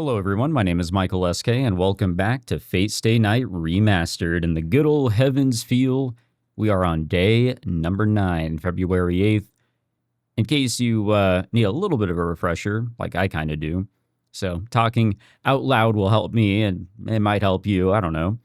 Hello everyone, my name is Michael SK and welcome back to Fate Stay Night Remastered. In the good old heavens feel, we are on day number 9, February 8th. In case you need a little bit of a refresher, like I kind of do. So talking out loud will help me and it might help you, I don't know.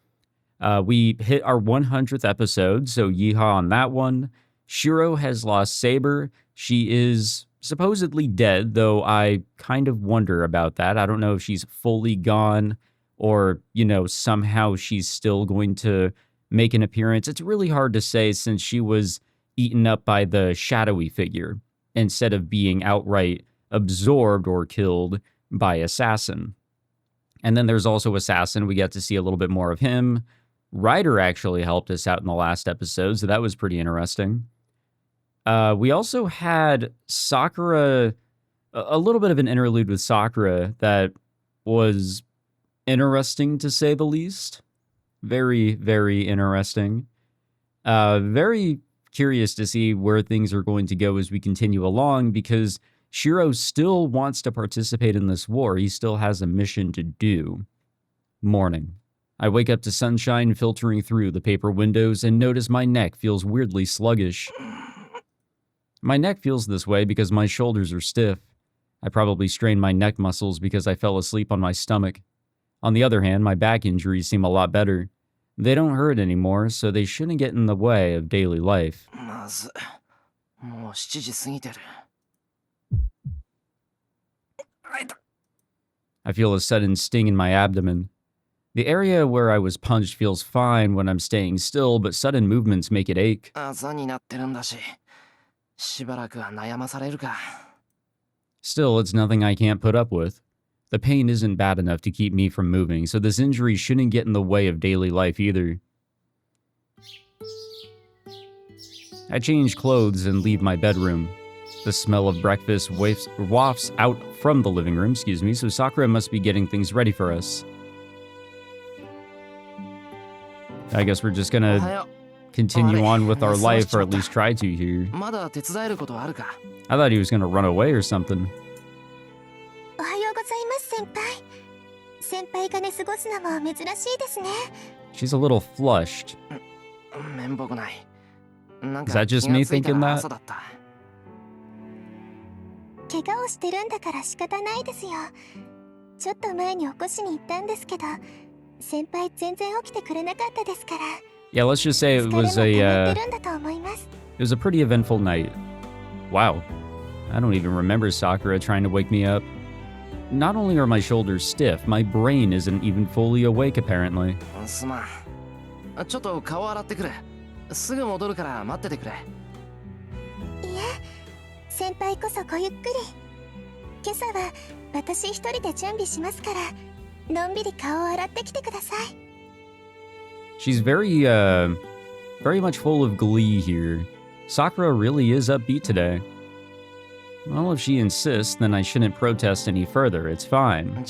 We hit our 100th episode, so yeehaw on that one. Shirou has lost Saber. She is supposedly dead, though I kind of wonder about that. I don't know if she's fully gone or, somehow she's still going to make an appearance. It's really hard to say since she was eaten up by the shadowy figure instead of being outright absorbed or killed by Assassin. And then there's also Assassin. We get to see a little bit more of him. Ryder actually helped us out in the last episode, so that was pretty interesting. We also had Sakura, a little bit of an interlude with Sakura that was interesting to say the least. Very, very interesting. Very curious to see where things are going to go as we continue along because Shirou still wants to participate in this war. He still has a mission to do. Morning. I wake up to sunshine filtering through the paper windows and notice my neck feels weirdly sluggish. My neck feels this way because my shoulders are stiff. I probably strained my neck muscles because I fell asleep on my stomach. On the other hand, my back injuries seem a lot better. They don't hurt anymore, so they shouldn't get in the way of daily life. I feel a sudden sting in my abdomen. The area where I was punched feels fine when I'm staying still, but sudden movements make it ache. Still, it's nothing I can't put up with. The pain isn't bad enough to keep me from moving, so this injury shouldn't get in the way of daily life either. I change clothes and leave my bedroom. The smell of breakfast wafts out from the living room, so Sakura must be getting things ready for us. I guess we're just gonna continue on with our life, or at least try to here. I thought he was gonna run away or something. She's a little flushed. Is that just me thinking that? Yeah, let's just say it was a pretty eventful night. Wow. I don't even remember Sakura trying to wake me up. Not only are my shoulders stiff, my brain isn't even fully awake apparently. She's very much full of glee here. Sakura really is upbeat today. Well, if she insists, then I shouldn't protest any further. It's fine.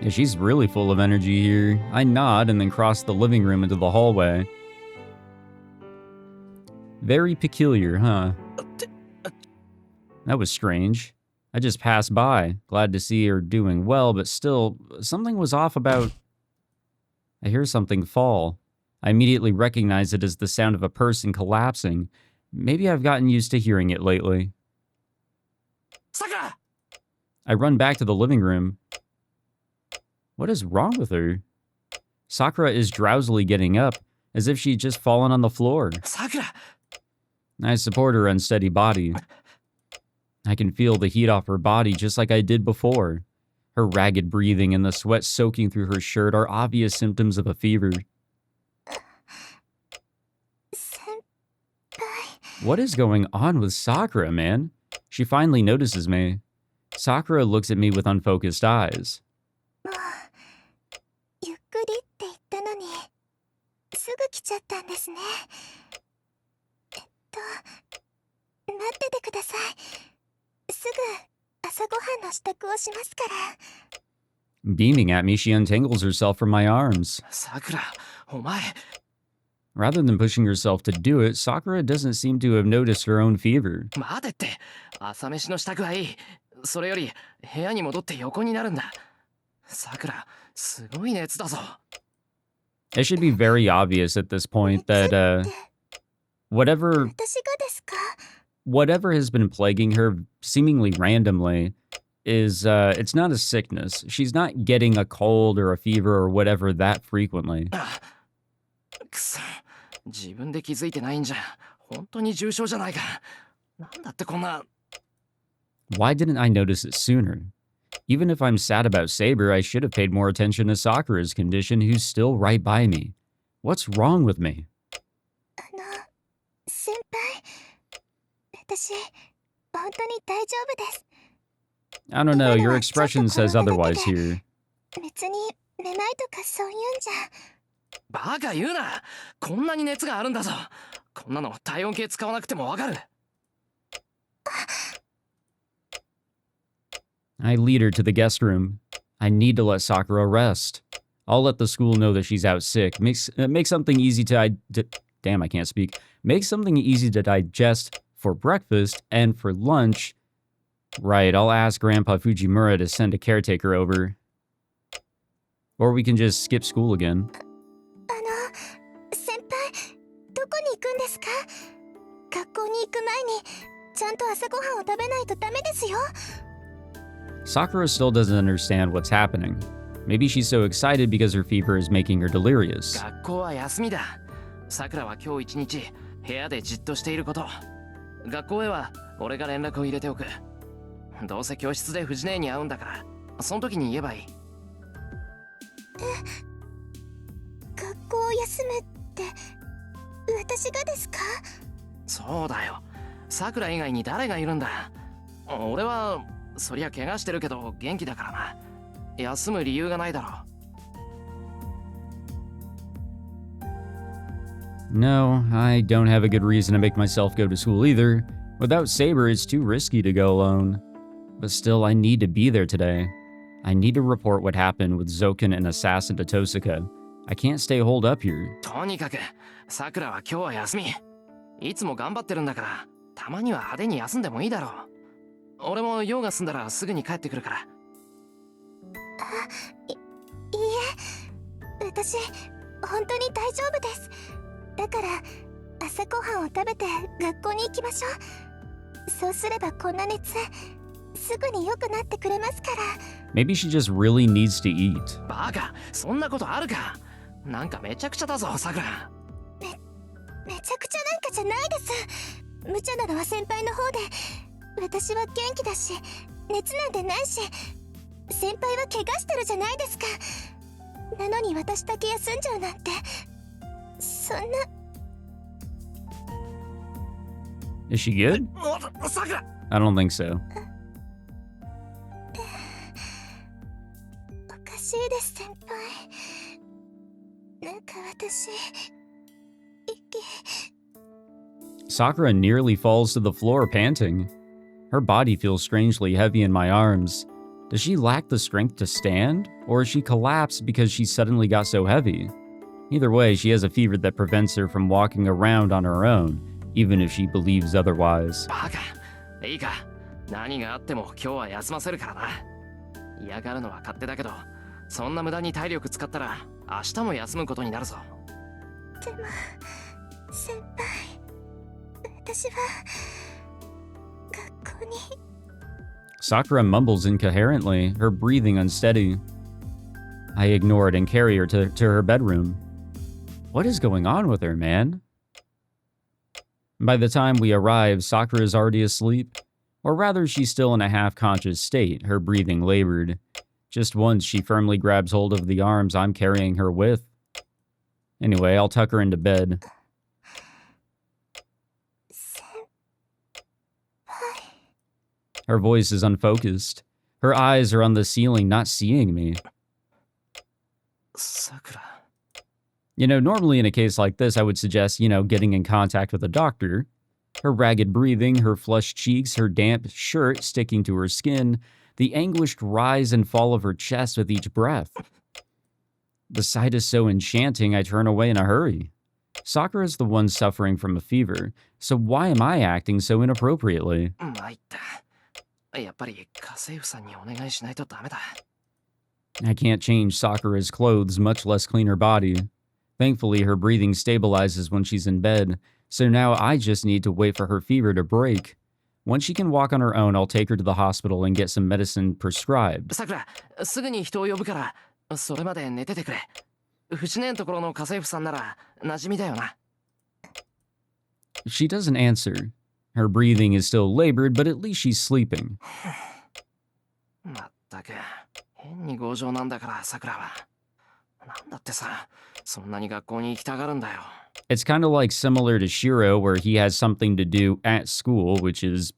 Yeah, she's really full of energy here. I nod and then cross the living room into the hallway. Very peculiar, huh? That was strange. I just passed by, glad to see her doing well, but still, something was off about... I hear something fall. I immediately recognize it as the sound of a person collapsing. Maybe I've gotten used to hearing it lately. Sakura! I run back to the living room. What is wrong with her? Sakura is drowsily getting up, as if she'd just fallen on the floor. Sakura! I support her unsteady body. I can feel the heat off her body just like I did before. Her ragged breathing and the sweat soaking through her shirt are obvious symptoms of a fever. What is going on with Sakura, man? She finally notices me. Sakura looks at me with unfocused eyes. Beaming at me, she untangles herself from my arms. Sakura, Rather than pushing herself to do it, Sakura doesn't seem to have noticed her own fever. 待てって、朝飯の支度はいい。それより部屋に戻って横になるんだ。さくら、すごい熱だぞ。It should be very obvious at this point that whatever has been plaguing her seemingly randomly is it's not a sickness. She's not getting a cold or a fever or whatever that frequently. くそ、自分で気づいてないんじゃ本当に重症じゃないか。なんだってこんな。 Why didn't I notice it sooner? Even if I'm sad about Saber, I should have paid more attention to Sakura's condition, who's still right by me. What's wrong with me? 先輩、私、本当に大丈夫です。 I don't know, your expression says otherwise here. 別にめまいとかそういうんじゃ。バカ言うな。こんなに熱があるんだぞ。こんなの体温計使わなくてもわかる。 I lead her to the guest room. I need to let Sakura rest. I'll let the school know that she's out sick. Make something easy to damn, I can't speak. Make something easy to digest for breakfast and for lunch. Right, I'll ask Grandpa Fujimura to send a caretaker over. Or we can just skip school again. 先輩、どこに行くんですか？学校に行く前にちゃんと朝ごはんを食べないとダメですよ。 Sakura still doesn't understand what's happening. Maybe she's so excited because her fever is making her delirious. 学校は休みだ。さくらは今日一日部屋でじっとしていること。学校へは俺が連絡を入れておく。どうせ教室で藤姉に会うんだから、その時に言えばいい。学校を休むって私がですか？そうだよ。さくら以外に誰がいるんだ。俺はそりゃ怪我してるけど元気だからな。休む理由がないだろう。 No, I don't have a good reason to make myself go to school either. Without Saber, it's too risky to go alone. But still, I need to be there today. I need to report what happened with Zoken and Assassin to Tosaka. I can't stay holed up here. とにかく、さくらは今日は休み。いつも頑張ってるんだから、たまには派手に休んでもいいだろう。俺も用が済んだらすぐに帰ってくるから。いいえ、私本当に大丈夫です。だから朝ごはんを食べて学校に行きましょう。そうすればこんな熱すぐに良くなってくれますから。 Maybe she just really needs to eat. バカ、そんなことあるか。なんかめちゃくちゃだぞ、さくら。めちゃくちゃなんかじゃないです。無茶なのは先輩の方で、私は元気だし熱なんてないし、先輩は怪我してるじゃないですか。なのに私だけ休んじゃうなんて、そんな。 Is she good? さくら。 I don't think so. おかしいです先輩。なんか私 Sakura nearly falls to the floor, panting. Her body feels strangely heavy in my arms. Does she lack the strength to stand, or has she collapsed because she suddenly got so heavy? Either way, she has a fever that prevents her from walking around on her own, even if she believes otherwise. バカ、いいか。何があっても今日は休ませるからな。嫌がるのは勝手だけど、そんな無駄に体力使ったら明日も休むことになるぞ。でも先輩、私は学校に。 Sakura mumbles incoherently, her breathing unsteady. I ignore it and carry her to her bedroom. What is going on with her, man? By the time we arrive, Sakura is already asleep. Or rather, she's still in a half-conscious state, her breathing labored. Just once, she firmly grabs hold of the arms I'm carrying her with. Anyway, I'll tuck her into bed. Her voice is unfocused. Her eyes are on the ceiling, not seeing me. Sakura. You know, normally in a case like this, I would suggest, getting in contact with a doctor. Her ragged breathing, her flushed cheeks, her damp shirt sticking to her skin, the anguished rise and fall of her chest with each breath. The sight is so enchanting, I turn away in a hurry. Sakura's the one suffering from a fever, so why am I acting so inappropriately? 参った。やっぱり家政婦さんにお願いしないとダメだ。I can't change Sakura's clothes, much less clean her body. Thankfully, her breathing stabilizes when she's in bed, so now I just need to wait for her fever to break. Once she can walk on her own, I'll take her to the hospital and get some medicine prescribed. さくら、すぐに人を呼ぶから、それまで寝ててくれ。藤姉んところの家政婦さんなら馴染みだよな。She doesn't answer. Her breathing is still labored, but at least she's sleeping. まったく、変に強情なんだから、さくらは。なんだってさ、そんなに学校に行きたがるんだよ。It's kind of like similar to Shirou, where he has something to do at school, which is,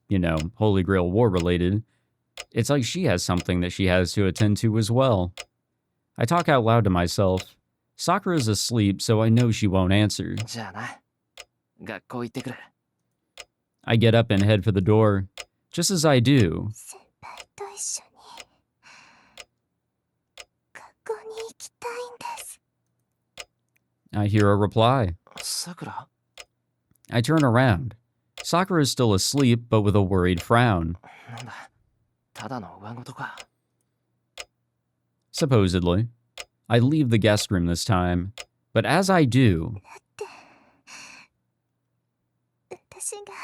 Holy Grail War related. It's like she has something that she has to attend to as well. I talk out loud to myself. Sakura's asleep, so I know she won't answer. じゃあな、学校行ってくる。I get up and head for the door. Just as I do, 先輩と一緒に学校に行きたいんです。 I hear a reply. さくら？ I turn around. Sakura is still asleep, but with a worried frown. なんだ、ただの上事か。Supposedly. I leave the guest room this time, but as I do, 私が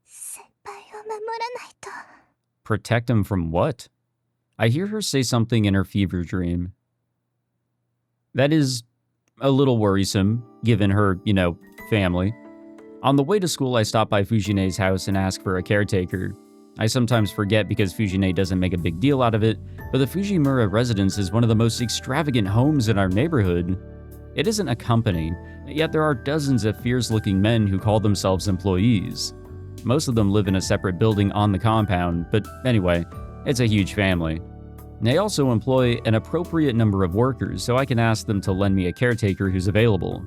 先輩を守らないと。 protect him from what? I hear her say something in her fever dream. That is a little worrisome, given her, family. On the way to school, I stop by Fujine's house and ask for a caretaker. I sometimes forget because Fujine doesn't make a big deal out of it, but the Fujimura residence is one of the most extravagant homes in our neighborhood. It isn't a company, yet there are dozens of fierce-looking men who call themselves employees. Most of them live in a separate building on the compound, but anyway, it's a huge family. They also employ an appropriate number of workers, so I can ask them to lend me a caretaker who's available.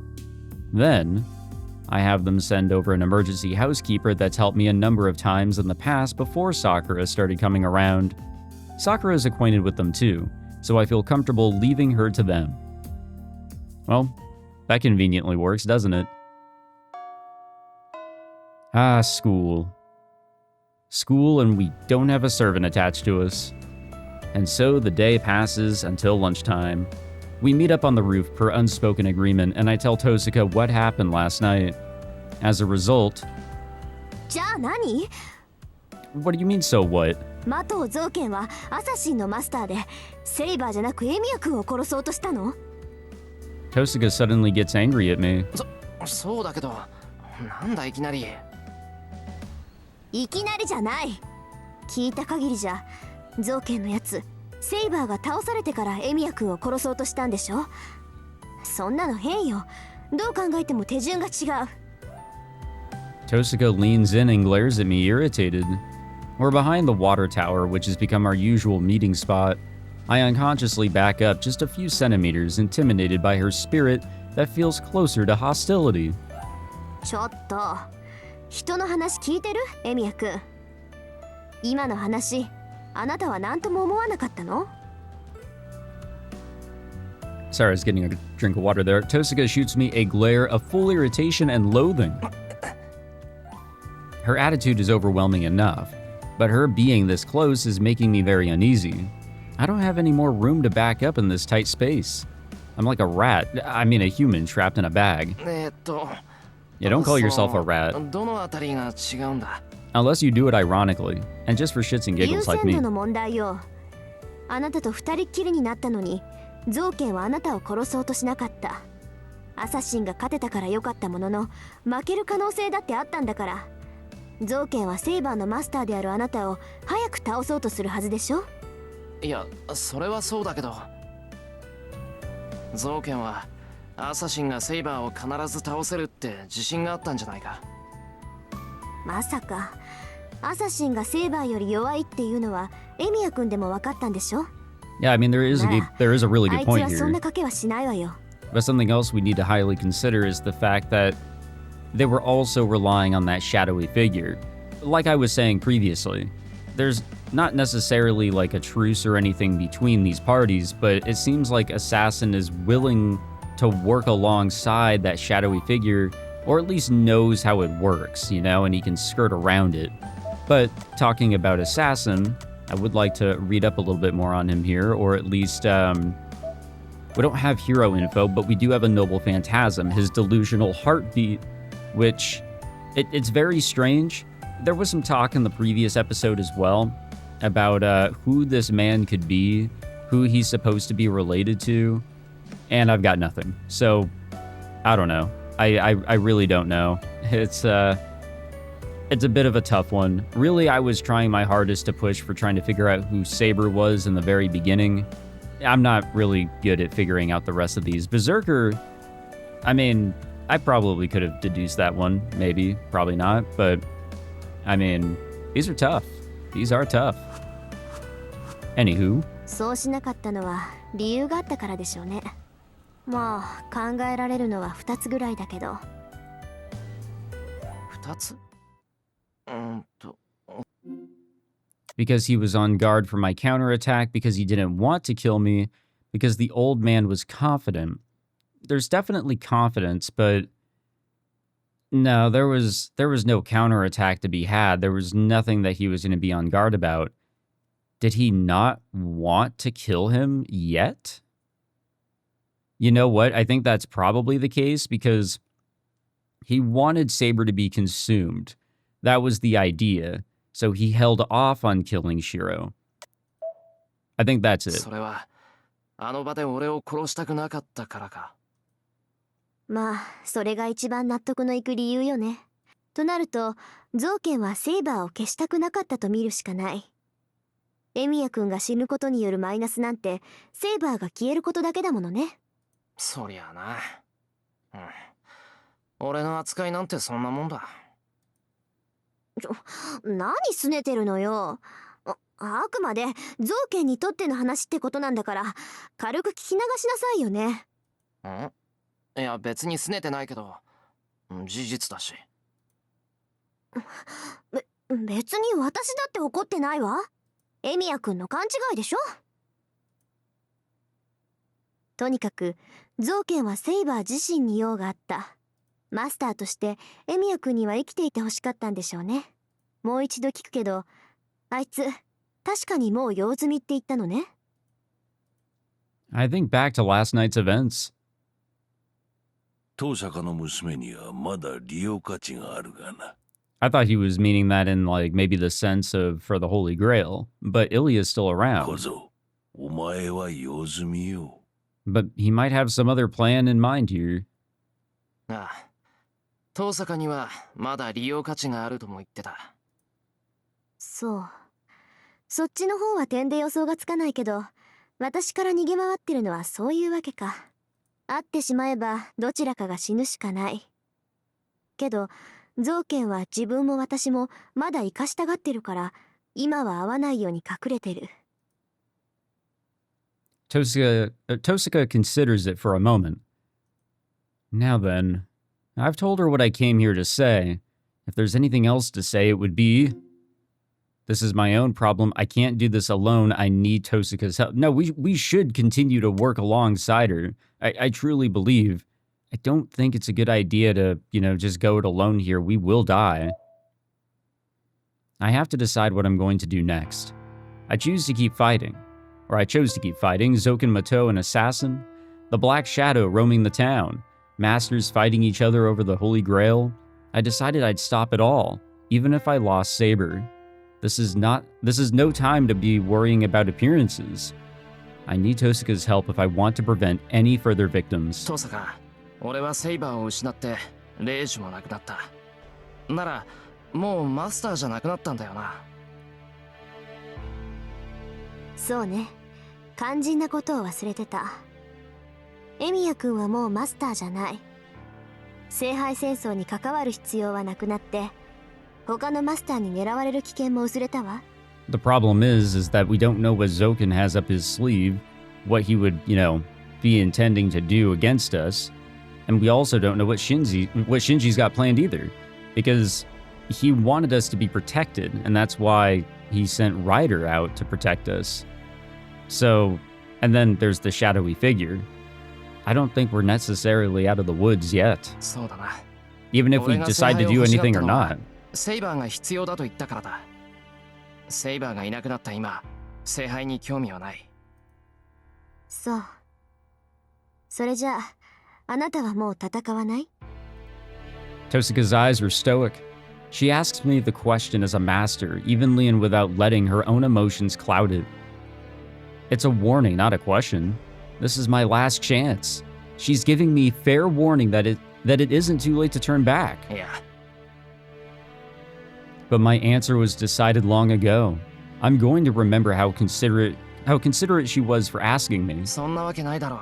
Then, I have them send over an emergency housekeeper that's helped me a number of times in the past before Sakura started coming around. Sakura is acquainted with them too, so I feel comfortable leaving her to them. Well, that conveniently works, doesn't it? Ah, school. School, and we don't have a servant attached to us. And so the day passes until lunchtime. We meet up on the roof per unspoken agreement, and I tell Tosaka what happened last night. As a result... じゃあ何？ What do you mean, so what? マトウ造剣はアサシンのマスターでセイバーじゃなくエミヤ君を殺そうとしたの？ Tosaka suddenly gets angry at me. そうだけど、なんだいきなり。いきなりじゃない。聞いた限りじゃ、造剣のやつ、セイバーが倒されてからエミヤ君を殺そうとしたんでしょ？そんなの変よ。どう考えても手順が違う。Tosaka leans in and glares at me, irritated. We're behind the water tower, which has become our usual meeting spot. I unconsciously back up just a few centimeters, intimidated by her spirit that feels closer to hostility. ちょっと、人の話聞いてる？エミヤ君。今の話、あなたは何とも思わなかったの？ Sorry, I was getting a drink of water there. Tosaka shoots me a glare of full irritation and loathing. Her attitude is overwhelming enough, but her being this close is making me very uneasy. I don't have any more room to back up in this tight space. I'm like a rat, I mean a human trapped in a bag. Yeah, don't call yourself a rat. どのあたりが違うんだ？ Unless you do it ironically, and just for shits and 優 giggles like 先 me. 度の問題よ。あなたと二人っきりになったのに、造剣はあなたを殺そうとしなかった。アサシンが勝てたから良かったものの、負ける可能性だってあったんだから。造剣はセイバーのマスターであるあなたを早く倒そうとするはずでしょ？いや、それはそうだけど。造剣はアサシンがセイバーを必ず倒せるって自信があったんじゃないか。まさかアサシンがセイバーより弱いっていうのはエミヤ君でも分かったんでしょ？ Yeah, I mean, there is a really あ good いつ point はそんな here. 賭けはしないわよ。 But something else we need to highly consider is the fact that they were also relying on that shadowy figure. Like I was saying previously, there's not necessarily like a truce or anything between these parties, but it seems like Assassin is willing to work alongside that shadowy figure, or at least knows how it works, you know, and he can skirt around it. But talking about Assassin, I would like to read up a little bit more on him here, or at least, we don't have hero info, but we do have a noble phantasm, his delusional heartbeat, which, it's very strange. There was some talk in the previous episode as well about who this man could be, who he's supposed to be related to, and I've got nothing. So, I don't know. I really don't know. It's a bit of a tough one. Really, I was trying my hardest to push for trying to figure out who Saber was in the very beginning. I'm not really good at figuring out the rest of these. Berserker, I mean, I probably could have deduced that one. Maybe, probably not. But, I mean, these are tough. These are tough. Anywho. そうしなかったのは理由があったからでしょうね。まあ考えられるのは2つぐらいだけど。2つ？Because he was on guard for my counterattack, because he didn't want to kill me, because the old man was confident. There's definitely confidence, but no, there was no counterattack to be had. There was nothing that he was going to be on guard about. Did he not want to kill him yet? You know what? I think that's probably the case, because he wanted Saber to be consumed. That was the idea. So he held off on killing Shirou. I think that's it. それはあの場で俺を殺したくなかったからか。まあそれが一番納得のいく理由よね。となるとゾウケンはセイバーを消したくなかったと見るしかない。エミヤ君が死ぬことによるマイナスなんてセイバーが消えることだけだものね。そりゃな。俺の扱いなんてそんなもんだ。何すねてるのよ。あくまでゾウケンにとっての話ってことなんだから軽く聞き流しなさいよね。いや別にすねてないけど事実だし。別に私だって怒ってないわ。エミヤ君の勘違いでしょ。とにかくゾウケンはセイバー自身に用があった。マスターとしてエミヤ君には生きていてほしかったんでしょうね。もう一度聞くけど、あいつ確かにもう用済みって言ったのね。I think back to last night's events. 当坂の娘にはまだ利用価値があるがな。I thought he was meaning that in like maybe the sense of for the Holy Grail, but Ilya's still around. 小僧、お前は用済みよ。But he might have some other plan in mind here. ああ、当坂にはまだ利用価値があるとも言ってた。そう。そっちの方は点で予想がつかないけど、私から逃げ回ってるのはそういうわけか。会ってしまえばどちらかが死ぬしかない。けど、ゾウケンは自分も私もまだ生かしたがってるから、今は会わないように隠れてる。Tosaka considers it for a moment. Now then, I've told her what I came here to say. If there's anything else to say, it would be... This is my own problem. I can't do this alone. I need Tosaka's help. No, we should continue to work alongside her. I truly believe. I don't think it's a good idea to, just go it alone here. We will die. I have to decide what I'm going to do next. I chose to keep fighting. Zoken Mato an assassin. The Black Shadow roaming the town. Masters fighting each other over the Holy Grail. I decided I'd stop it all, even if I lost Saber. This is no time to be worrying about appearances. I need Tosaka's help if I want to prevent any further victims. 当坂、俺はセイバーを失って霊樹もなくなった。なら、もうマスターじゃなくなったんだよな。そうね。肝心なことを忘れてた。エミヤ君はもうマスターじゃない。聖杯戦争に関わる必要はなくなって、他のマスターに狙われる危険も薄れたわ。The problem is that we don't know what Zoken has up his sleeve, what he would, be intending to do against us, and we also don't know what Shinji's got planned either, because he wanted us to be protected, and that's why he sent Ryder out to protect us. So, and then there's the shadowy figure. I don't think we're necessarily out of the woods yet. そうだな。 Even if we decide to do anything or not. セイバーが必要だと言ったからだ。セイバーがいなくなった今、聖杯に興味はない。そう。それじゃあ、あなたはもう戦わない？ Tosaka's eyes were stoic. She asks me the question as a master, evenly and without letting her own emotions cloud it. It's a warning, not a question. This is my last chance. She's giving me fair warning that it isn't too late to turn back. いや。 But my answer was decided long ago. I'm going to remember how considerate she was for asking me. そんなわけないだろ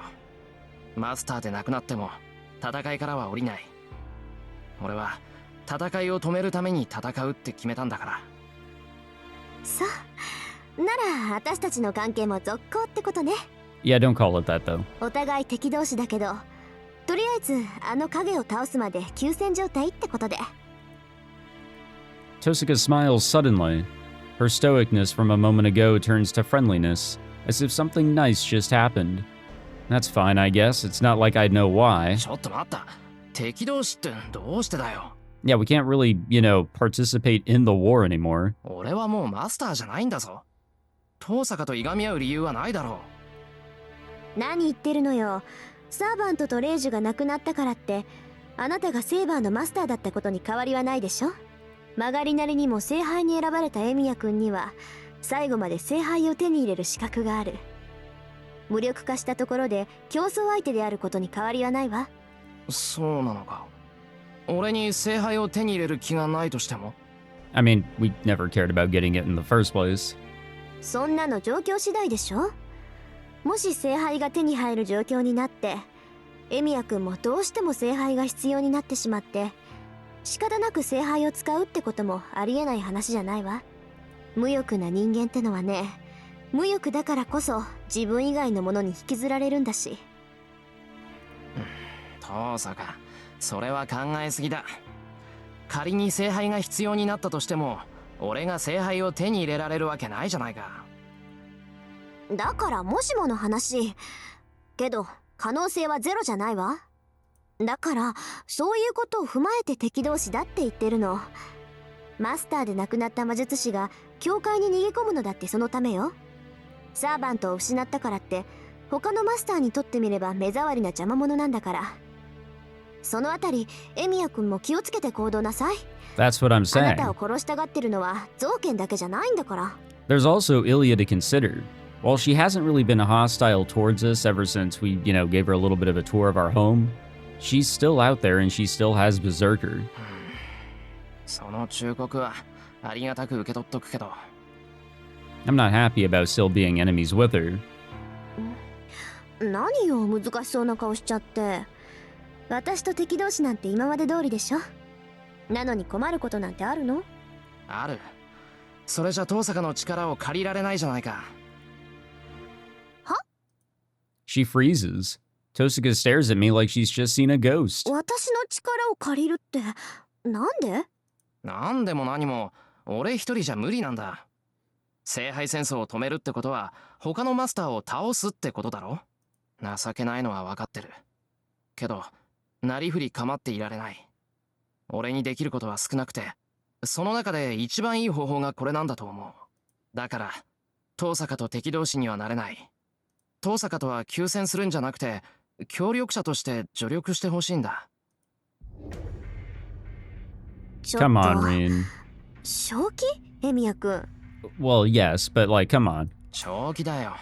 う。マスターでなくなっても戦いからは降りない。俺は戦いを止めるために戦うって決めたんだから。そう。なら私たちの関係も続行ってことね。Yeah, don't call it that though. お互い敵同士だけど、とりあえずあの影を倒すまで休戦状態ってことで。Tosaka smiles suddenly. Her stoicness from a moment ago turns to friendliness, as if something nice just happened. That's fine, I guess. It's not like I'd know why. ちょっと待った。敵同士ってどうしてだよ。Yeah, we can't really, participate in the war anymore. 俺はもうマスターじゃないんだぞ。遠坂といがみ合う理由はないだろう。何言ってるのよ。サーバントとレイジュが亡くなったからって、あなたがセーバーのマスターだったことに変わりはないでしょ。曲がりなりにも聖杯に選ばれたエミヤ君には最後まで聖杯を手に入れる資格がある。無力化したところで競争相手であることに変わりはないわ。そうなのか。俺に聖杯を手に入れる気がないとしても。I mean, we never cared about getting it in the first place. そんなの状況次第でしょ。もし聖杯が手に入る状況になってエミヤ君もどうしても聖杯が必要になってしまって仕方なく聖杯を使うってこともありえない話じゃないわ。無欲な人間ってのはね、無欲だからこそ自分以外のものに引きずられるんだし。遠坂、それは考えすぎだ。仮に聖杯が必要になったとしても俺が聖杯を手に入れられるわけないじゃないか。だからもしもの話。けど可能性はゼロじゃないわ。だからそういうことを踏まえて敵同士だって言ってるの。マスターで亡くなった魔術師が教会に逃げ込むのだってそのためよ。サーバントを失ったからって他のマスターにとってみれば目障りな邪魔者なんだから。そのあたりエミヤ君も気をつけて行動なさい。 That's what I'm あな saying. たを殺したがってるのは造剣だけじゃないんだから。 There's also Ilya to consider. While she hasn't really been hostile towards us ever since we, gave her a little bit of a tour of our home, she's still out there and she still has Berserker. その忠告はありがたく受け取っとくけど。I'm not happy about still being enemies with her. 何よ難しそうな顔しちゃって。私と敵同士なんて今まで通りでしょ。なのに困ることなんてあるの？ある。それじゃ遠坂の力を借りられないじゃないか。は？ She freezes. Tosaka stares at me like she's just seen a ghost. 私の力を借りるってなんで？なんでも何も俺一人じゃ無理なんだ。聖杯戦争を止めるってことは他のマスターを倒すってことだろ。情けないのは分かってるけどなりふり構っていられない。俺にできることは少なくてその中で一番いい方法がこれなんだと思う。だから遠坂と敵同士にはなれない。遠坂とは休戦するんじゃなくて協力者として助力してほしいんだ。Come on, Rin. 正気？エミヤ君。Well, yes, but come on. 正気だよ。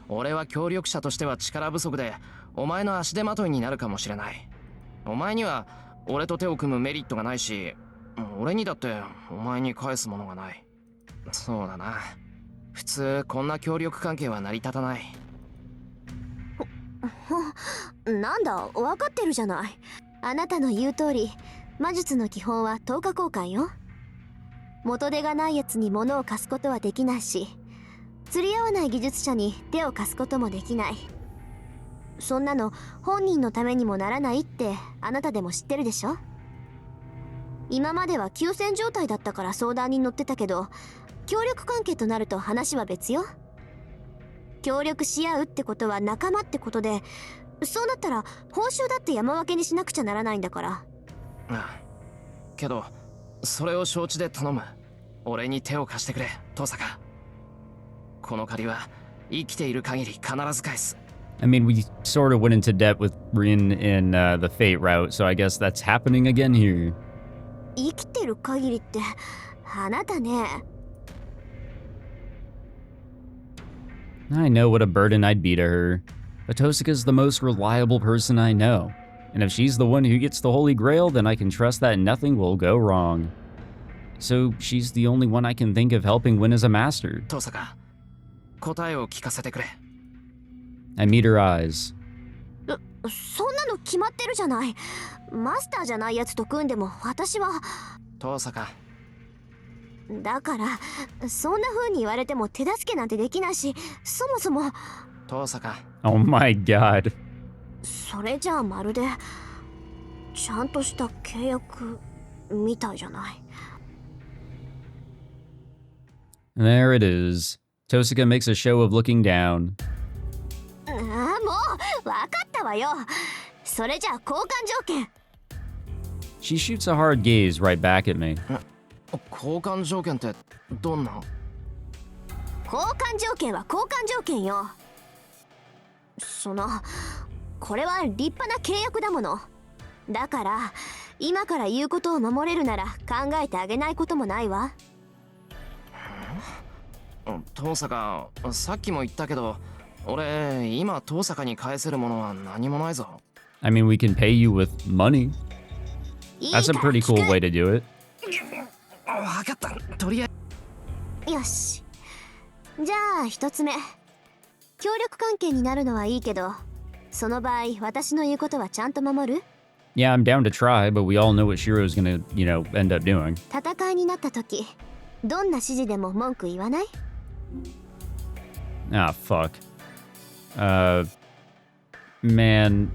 俺は協力者としては力不足でお前の足手まといになるかもしれない。お前には俺と手を組むメリットがないし、俺にだってお前に返すものがない。そうだな。普通こんな協力関係は成り立たない。なんだ分かってるじゃない。あなたの言う通り魔術の基本は等価交換よ。元手がないやつに物を貸すことはできないし、釣り合わない技術者に手を貸すこともできない。そんなの本人のためにもならないってあなたでも知ってるでしょ。今までは休戦状態だったから相談に乗ってたけど、協力関係となると話は別よ。協力し合うってことは仲間ってことで、そうなったら報酬だって山分けにしなくちゃならないんだから。ああけどそれを承知で頼む。俺に手を貸してくれ登坂。この借りは生きている限り必ず返す。 I mean, we sort of went into debt with Rin in the Fate route, so I guess that's happening again here. 生きてる限りってあなたね。I know what a burden I'd be to her, but Tosaka's the most reliable person I know. And if she's the one who gets the Holy Grail, then I can trust that nothing will go wrong. So she's the only one I can think of helping win as a master. 登坂、答えを聞かせてくれ。 I meet her eyes. そんなの決まってるじゃない。マスターじゃないやつと組んでも私は。登坂、だからそんな風に言われても手助けなんてできないし、そもそも。登坂。 Oh my god. それじゃあまるでちゃんとした契約みたいじゃない。 There it is. Tosaka makes a show of looking down. ああ、もう分かったわよ。それじゃあ交換条件。 She shoots a hard gaze right back at me. 交換条件ってどんな？交換条件は交換条件よ。これは立派な契約だもの。だから今から言うことを守れるなら考えてあげないこともないわ。登坂、さっきも言ったけど、俺今登坂に返せるものは何もないぞ。 I mean, we can pay you with money. いいか That's a ら pretty 聞 cool く。 way to do it. 分かった。とりあえずよし。じゃあ一つ目。協力関係になるのはいいけど、その場合私の言うことはちゃんと守る？ Yeah, I'm down to try, but we all know what Shiro's gonna, end up doing. 戦いになった時、どんな指示でも文句言わない？ Ah, fuck. Man,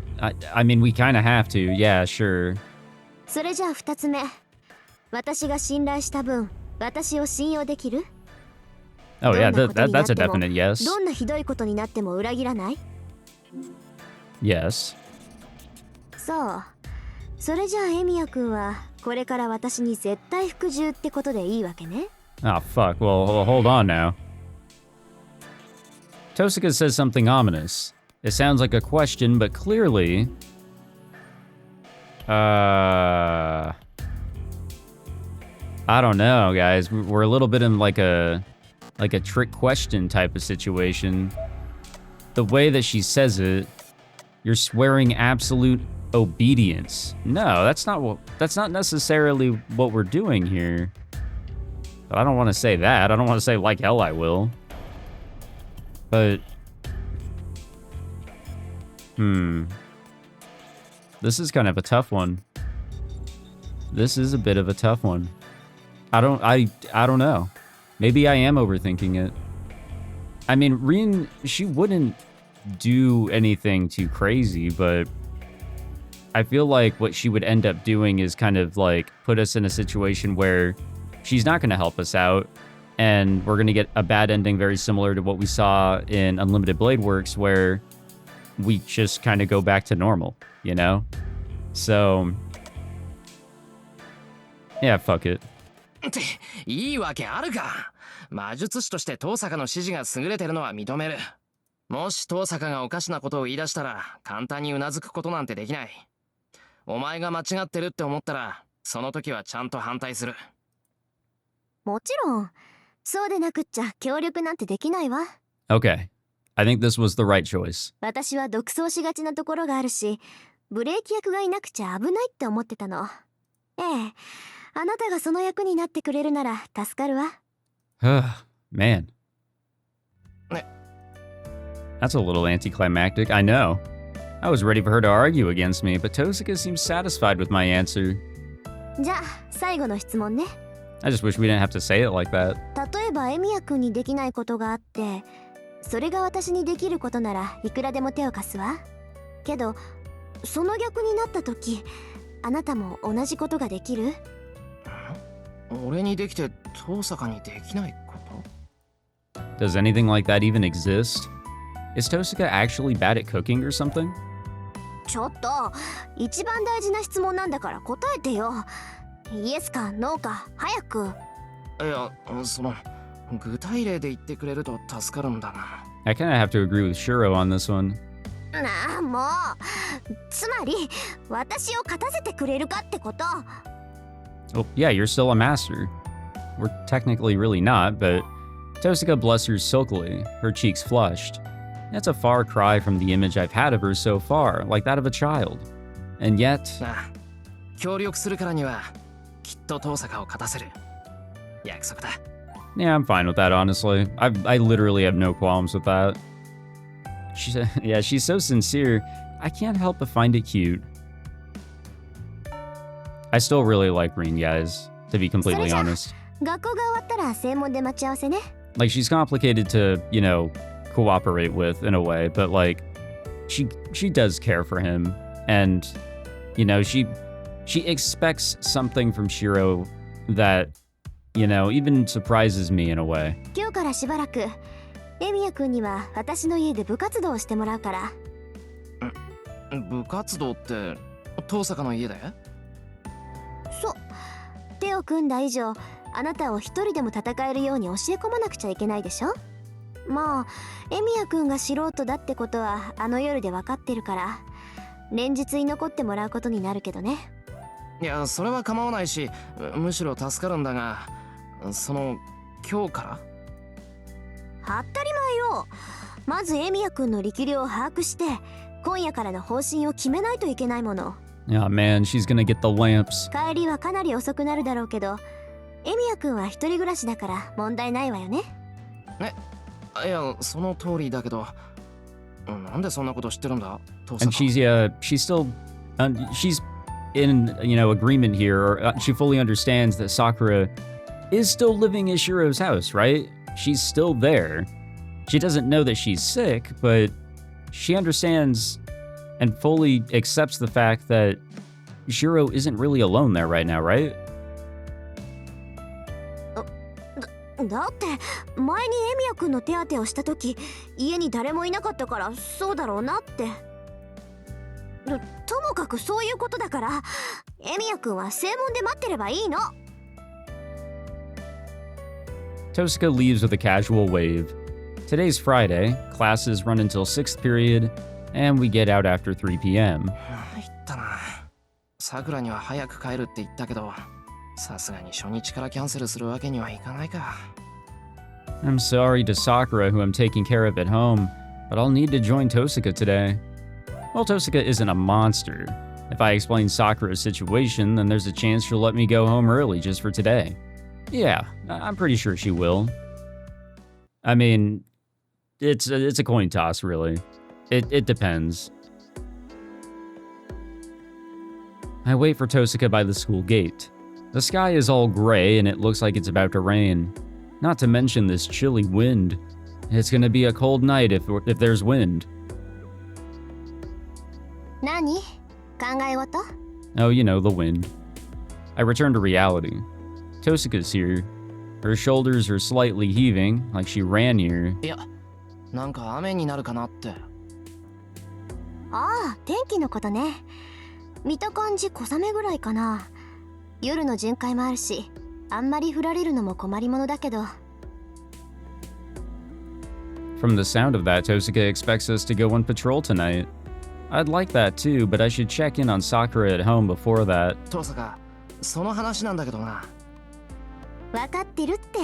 I mean, we kind of have to. Yeah, sure. それじゃあ二つ目。私が信頼した分、私を信用できる？ Oh, yeah, どんなことにな that's って a も definite yes. どんなひどいことになっても裏切らない？ Yes. そう。それじゃあエミヤ君はこれから私に絶対服従ってことでいいわけね。 Ah, fuck. Well, hold on now. Tosaka says something ominous. It sounds like a question, but clearly... I don't know, guys. We're a little bit in like a trick question type of situation. The way that she says it, you're swearing absolute obedience. No, that's not necessarily what we're doing here. But I don't want to say that. I don't want to say like hell I will. But this is kind of a tough one. This is a bit of a tough one. I don't know. Maybe I am overthinking it. I mean, Rin, she wouldn't do anything too crazy, but I feel like what she would end up doing is kind of like put us in a situation where she's not going to help us out, and we're going to get a bad ending very similar to what we saw in Unlimited Blade Works, where we just kind of go back to normal, you know? So, yeah, fuck it. っていいわけあるか。魔術師として登坂の指示が優れてるのは認める。もし登坂がおかしなことを言い出したら簡単にうなずくことなんてできない。お前が間違ってるって思ったらその時はちゃんと反対する。もちろん。そうでなくっちゃ協力なんてできないわ。 Okay. I think this was the right choice. 私は独走しがちなところがあるし、ブレーキ役がいなくちゃ危ないって思ってたの。ええ。あなたがその役になってくれるなら助かるわ。Man. That's a little anticlimactic, I know. I was ready for her to argue against me, but Tosaka seems satisfied with my answer. じゃあ最後の質問ね。 I just wish we didn't have to say it like that. 例えばエミヤ君にできないことがあって、それが私にできることならいくらでも手を貸すわ。けどその逆になった時、あなたも同じことができる？俺にできて登坂にできないこと？ Does anything like that even exist? Is Tosaka actually bad at cooking or something? ちょっと、一番大事な質問なんだから答えてよ。イエスかノーか早く。いや、その具体例で言ってくれると助かるんだな。I kind of have to agree with Shirou on this one. なあ、もう。つまり、私を勝たせてくれるかってこと。Well, yeah, you're still a master. We're technically really not, but Tosaka blusters silkily, her cheeks flushed. That's a far cry from the image I've had of her so far, like that of a child. And yet... ああ、協力するからにはきっと遠坂を勝たせる。約束だ。Yeah, I'm fine with that, honestly. I literally have no qualms with that. Yeah, she's so sincere. I can't help but find it cute. I still really like Rin, guys, to be completely honest. 学校が終わったら正門で待ち合わせね。Like, she's complicated to, you know, cooperate with in a way, but like, she does care for him, and, you know, she expects something from Shirou that, you know, even surprises me in a way. 今日からしばらく、エミヤ君には私の家で部活動をしてもらうから。部活動って遠坂の家で？そう。手を組んだ以上、あなたを一人でも戦えるように教え込まなくちゃいけないでしょ。まあ、エミヤ君が素人だってことはあの夜で分かってるから、連日居残ってもらうことになるけどね。いや、それは構わないし、むしろ助かるんだが、その今日から？当たり前よ。まずエミヤ君の力量を把握して、今夜からの方針を決めないといけないもの。Oh man, she's gonna get the lamps. 帰りはかなり遅くなるだろうけど、エミヤ君は一人暮らしだから問題ないわよね。いや、その通りだけど、なんでそんなこと知ってるんだ？ And she's still, she's in, you know, agreement here, or she fully understands that Sakura is still living at Shirou's house, right? She's still there. She doesn't know that she's sick, but she understands and fully accepts the fact that Shirou isn't really alone there right now, right? だって前にエミヤ君の手当てをした時、家に誰もいなかったからそうだろうなって。ともかくそういうことだから、エミヤ君は正門で待ってればいいの。Tosaka leaves with a casual wave. Today's Friday, classes run until 6th period, and we get out after 3 p.m. 言ったな。さくらには早く帰るって言ったけど、さすがに初日からキャンセルするわけにはいかないか。I'm sorry to Sakura, who I'm taking care of at home, but I'll need to join Tosaka today. Well, Tosaka isn't a monster. If I explain Sakura's situation, then there's a chance she'll let me go home early just for today. Yeah, I'm pretty sure she will. I mean, it's a coin toss, really. It depends. I wait for Tosaka by the school gate. The sky is all gray and it looks like it's about to rain. Not to mention this chilly wind. It's gonna be a cold night if there's wind. 何？考え事？ Oh, you know, the wind. I return to reality. Tosaka's here. Her shoulders are slightly heaving, like she ran here. いや、なんか雨になるかなって。ああ、天気のことね。見た感じ小雨ぐらいかな。夜の巡回もあるし、あんまり降られるのも困りものだけど。From the sound of that, Tosaka expects us to go on patrol tonight. I'd like that too, but I should check in on Sakura at home before that. 遠坂、その話なんだけどな。分かってるって。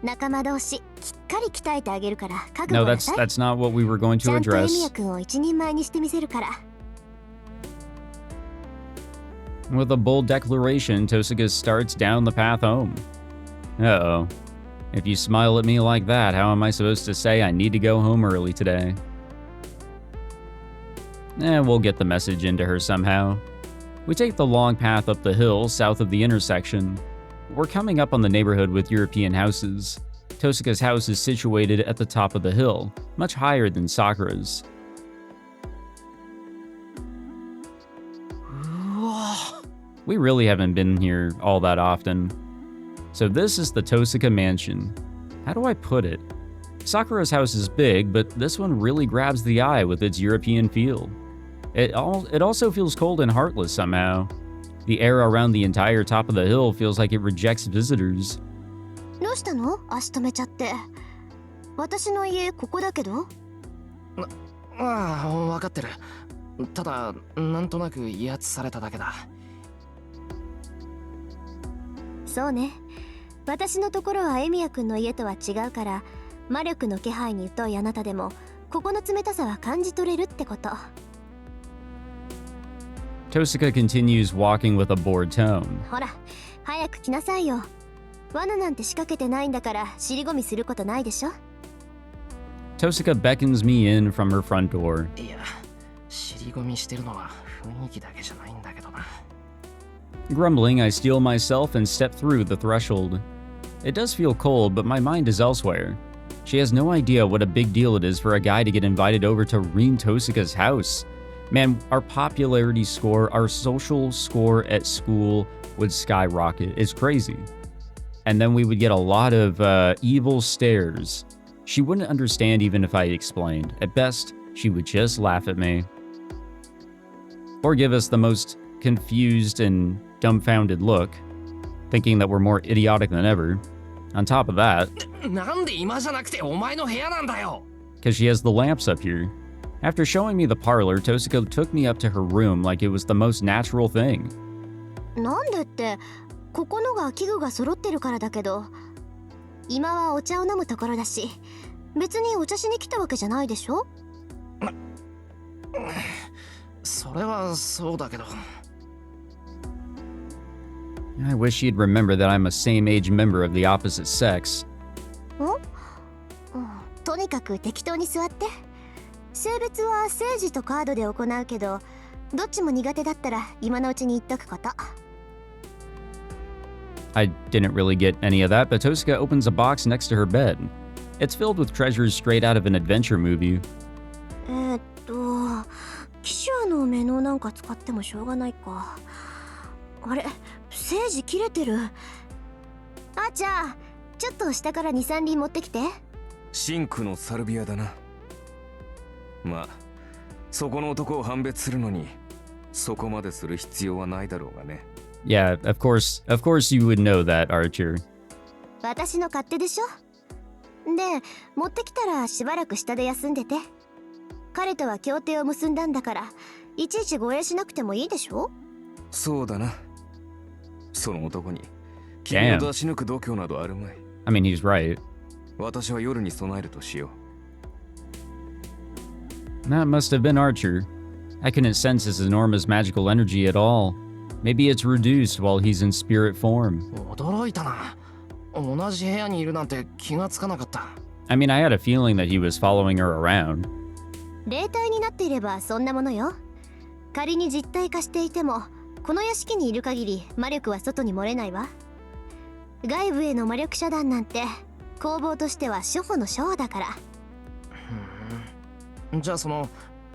仲間同士、きっかり鍛えてあげるから覚悟 No, なさい。that's not what we were going ち to ゃんとエミ address. ヤ君を一人前にしてみせるから。With a bold declaration, Tosaka starts down the path home. Uh-oh. If you smile at me like that, how am I supposed to say I need to go home early today? We'll get the message into her somehow. We take the long path up the hill south of the intersection. We're coming up on the neighborhood with European houses. Tosaka's house is situated at the top of the hill, much higher than Sakura's. うわ。 We really haven't been here all that often. So this is the Tosaka mansion. How do I put it? Sakura's house is big, but this one really grabs the eye with its European feel. It also feels cold and heartless somehow. The air around the entire top of the hill feels like it rejects visitors. どうしたの？足止めちゃって。私の家ここだけど。ああ、分かってる。ただ、なんとなく威圧されただけだ。そうね。私のところはエミヤ君の家とは違うから、魔力の気配に疎いあなたでも、ここの冷たさは感じ取れるってこと。Tosaka continues walking with a bored tone. ほら、早く来なさいよ。罠なんて仕掛けてないんだから尻込みすることないでしょ。Tosaka beckons me in from her front door. いや、尻込みしてるのは雰囲気だけじゃないんだけどな。Grumbling, I steel myself and step through the threshold. It does feel cold, but my mind is elsewhere. She has no idea what a big deal it is for a guy to get invited over to RIN TOHSAKA's house. Man, our popularity score, our social score at school would skyrocket. It's crazy. And then we would get a lot of evil stares. She wouldn't understand even if I explained. At best, she would just laugh at me. Or give us the most confused and dumbfounded look, thinking that we're more idiotic than ever. On top of that, なんで今じゃなくてお前の部屋なんだよ。 because she has the lamps up here. After showing me the parlor, Tosaka took me up to her room like it was the most natural thing. なんでって、ここのが器具が揃ってるからだけど、今はお茶を飲むところだし、別にお茶しに来たわけじゃないでしょ。それはそうだけど。I wish she'd remember that I'm a same-age member of the opposite sex. とにかく適当に座って。性別は政治とカードで行うけど、どっちも苦手だったら今のうちに言っとくこと。I didn't really get any of that, but Tosaka opens a box next to her bed. It's filled with treasures straight out of an adventure movie. 騎手のメノなんか使ってもしょうがないか。あれ、政治切れてる。あ、じゃあちょっと下から 2,3 輪持ってきて。真紅のサルビアだな。まあ、そこの男を判別するのにそこまでする必要はないだろうがね。Yeah, of course you would know that, Archer. 私の勝手でしょ。で、持ってきたらしばらく下で休んでて。彼とは協定を結んだんだから、いちいち護衛しなくてもいいでしょ。そうだな。その男に君を出し抜く度胸などあるまい。I mean, he's right. 私は夜に備えるとしよう。 That must have been Archer. I couldn't sense his enormous magical energy at all. Maybe it's reduced while he's in spirit form. 驚いたな。同じ部屋にいるなんて気がつかなかった。I mean, I had a feeling that he was following her around. 霊体になっていればそんなものよ。仮に実体化していても、この屋敷にいる限り魔力は外に漏れないわ。外部への魔力遮断なんて攻防としては初歩の初歩だから。じゃあその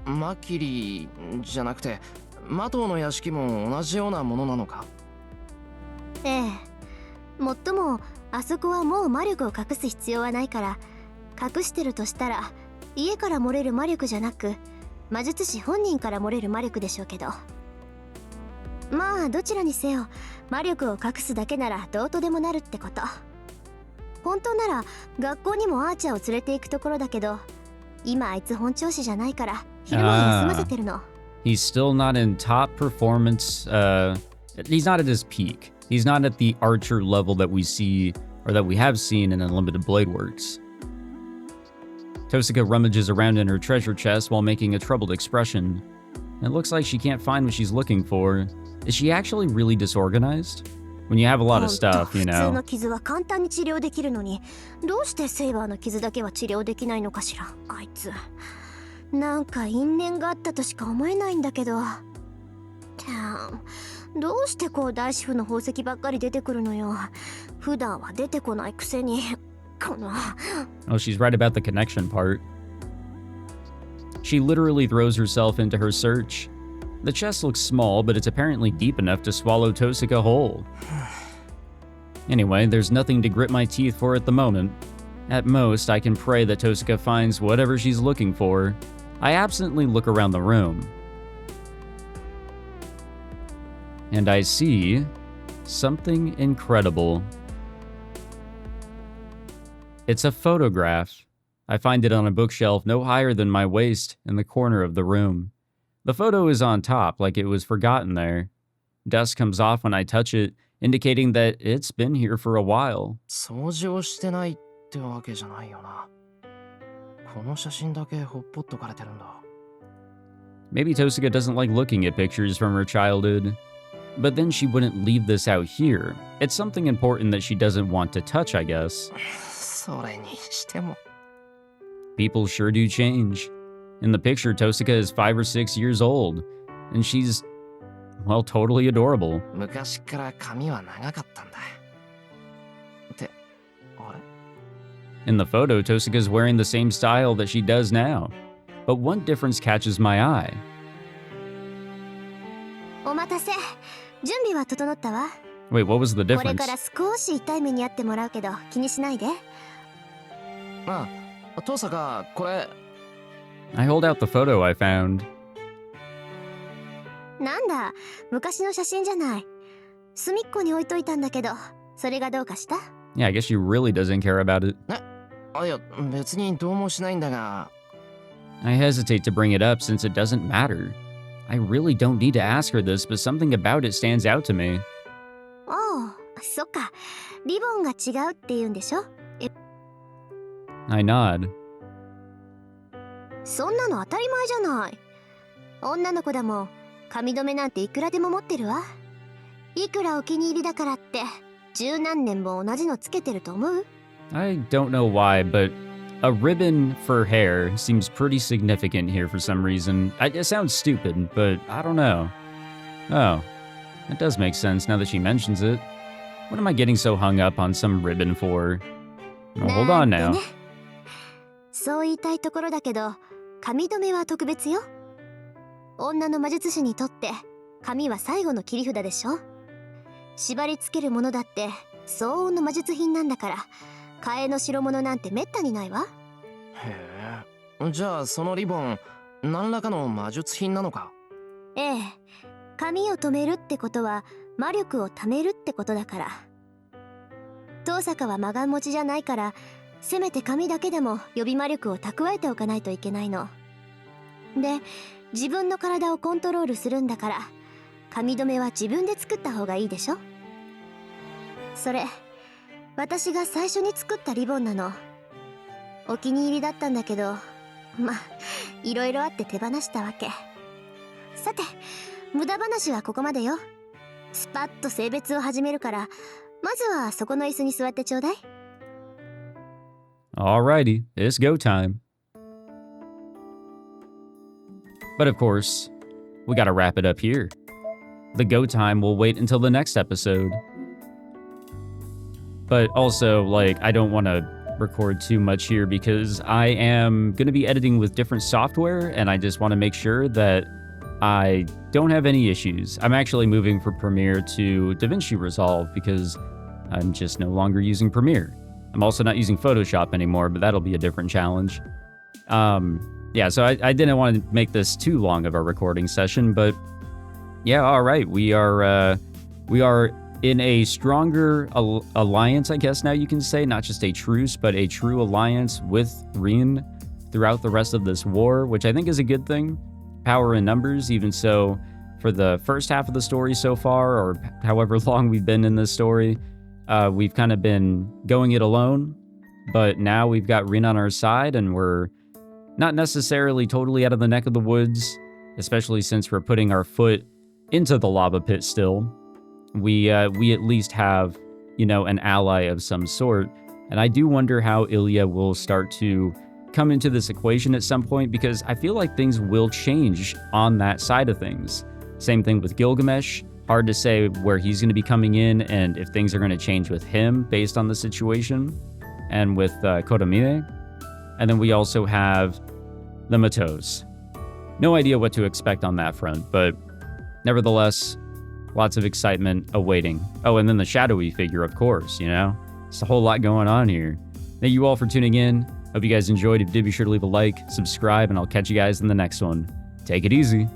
マキリじゃなくてマトウの屋敷も同じようなものなのか。ええ。もっともあそこはもう魔力を隠す必要はないから、隠してるとしたら家から漏れる魔力じゃなく魔術師本人から漏れる魔力でしょうけど。まあどちらにせよ魔力を隠すだけならどうとでもなるってこと。本当なら学校にもアーチャーを連れて行くところだけど、今あいつ本調子じゃないから昼間に休ませてるの。He's still not in top performance. He's not at his peak. He's not at the Archer level that we see or that we have seen in Unlimited Blade Works. Tosaka rummages around in her treasure chest while making a troubled expression. It looks like she can't find what she's looking for. Is she actually really disorganized? When you have a lot of stuff, you 普通 know. の傷は簡単に治療できるのに、どうしてセイバーの傷だけは治療できないのかしら、あいつ。なんか因縁があったとしか思えないんだけど。どうしてこう大師傅の宝石ばっかり出てくるのよ。普段は出てこないくせに。この。Oh, she's right about the connection part. She literally throws herself into her search. The chest looks small, but it's apparently deep enough to swallow Tosaka whole. Anyway, there's nothing to grit my teeth for at the moment. At most, I can pray that Tosaka finds whatever she's looking for. I absently look around the room. and I see something incredible. It's a photograph. I find it on a bookshelf no higher than my waist in the corner of the room. The photo is on top, like it was forgotten there. Dust comes off when I touch it, indicating that it's been here for a while. 掃除をしてないってわけじゃないよな。この写真だけほっぽっとかれてるんだ。 Maybe Tosaka doesn't like looking at pictures from her childhood. But then she wouldn't leave this out here. It's something important that she doesn't want to touch, I guess. それにしても。 People sure do change. In the picture, Tosaka is 5 or 6 years old, and she's, well, totally adorable. 昔から髪は長かったんだ。って、あれ？ In the photo, Tosaka's wearing the same style that she does now. But one difference catches my eye. お待たせ。準備は整ったわ。 Wait, what was the これ difference? から少し痛い目に遭ってもらうけど気にしないで。ああ、登坂、これ。 I hold out the photo I found. なんだ、昔の写真じゃない。隅っこに置いといたんだけど、それがどうかした？ Yeah, I guess she really doesn't care about it. あ、いや、別にどうもしないんだが。 I hesitate to bring it up since it doesn't matter. I really don't need to ask her this, but something about it stands out to me. おう、そっか。リボンが違うって言うんでしょ？ I nod. そんなの当たり前じゃない。女の子だもん。髪留めなんていくらでも持ってるわ。いくらお気に入りだからって十何年も同じのつけてると思う？ I don't know why, but a ribbon for hair seems pretty significant here for some reason. It sounds stupid, but I don't know. Oh, that does make sense now that she mentions it. What am I getting so hung up on some ribbon for? Well, hold on なん now. てね。そう言いたいところだけど、髪留めは特別よ。女の魔術師にとって髪は最後の切り札でしょ。縛り付けるものだって相応の魔術品なんだから、替えの代物なんてめったにないわ。へえ。じゃあそのリボン、何らかの魔術品なのか？ええ。髪を留めるってことは魔力を貯めるってことだから。登坂は魔眼持ちじゃないから、せめて髪だけでも予備魔力を蓄えておかないといけないの。で、自分の体をコントロールするんだから、髪留めは自分で作った方がいいでしょ。それ、私が最初に作ったリボンなの。お気に入りだったんだけど、まあ、いろいろあって手放したわけ。さて、無駄話はここまでよ。スパッと性別を始めるから、まずはそこの椅子に座ってちょうだい。Alrighty, it's go time. But of course, we gotta wrap it up here. The go time will wait until the next episode. But also, like, I don't want to record too much here because I am going to be editing with different software, and I just want to make sure that I don't have any issues. I'm actually moving from Premiere to DaVinci Resolve because I'm just no longer using Premiere. I'm also not using Photoshop anymore, but that'll be a different challenge. Yeah, so I didn't want to make this too long of a recording session, but yeah, all right. We are in a stronger alliance, I guess now you can say, not just a truce, but a true alliance with RIN throughout the rest of this war, which I think is a good thing. Power in numbers, even so, for the first half of the story so far, or however long we've been in this story, we've kind of been going it alone, but now we've got RIN on our side, and we're not necessarily totally out of the neck of the woods, especially since we're putting our foot into the lava pit still. We at least have, you know, an ally of some sort, and I do wonder how Ilya will start to come into this equation at some point, because I feel like things will change on that side of things. Same thing with Gilgamesh. Hard to say where he's going to be coming in and if things are going to change with him based on the situation, and with Kodomine. And then we also have the Matos. No idea what to expect on that front, but nevertheless, lots of excitement awaiting. Oh, and then the shadowy figure, of course, you know? It's a whole lot going on here. Thank you all for tuning in. Hope you guys enjoyed. If you did, be sure to leave a like, subscribe, and I'll catch you guys in the next one. Take it easy.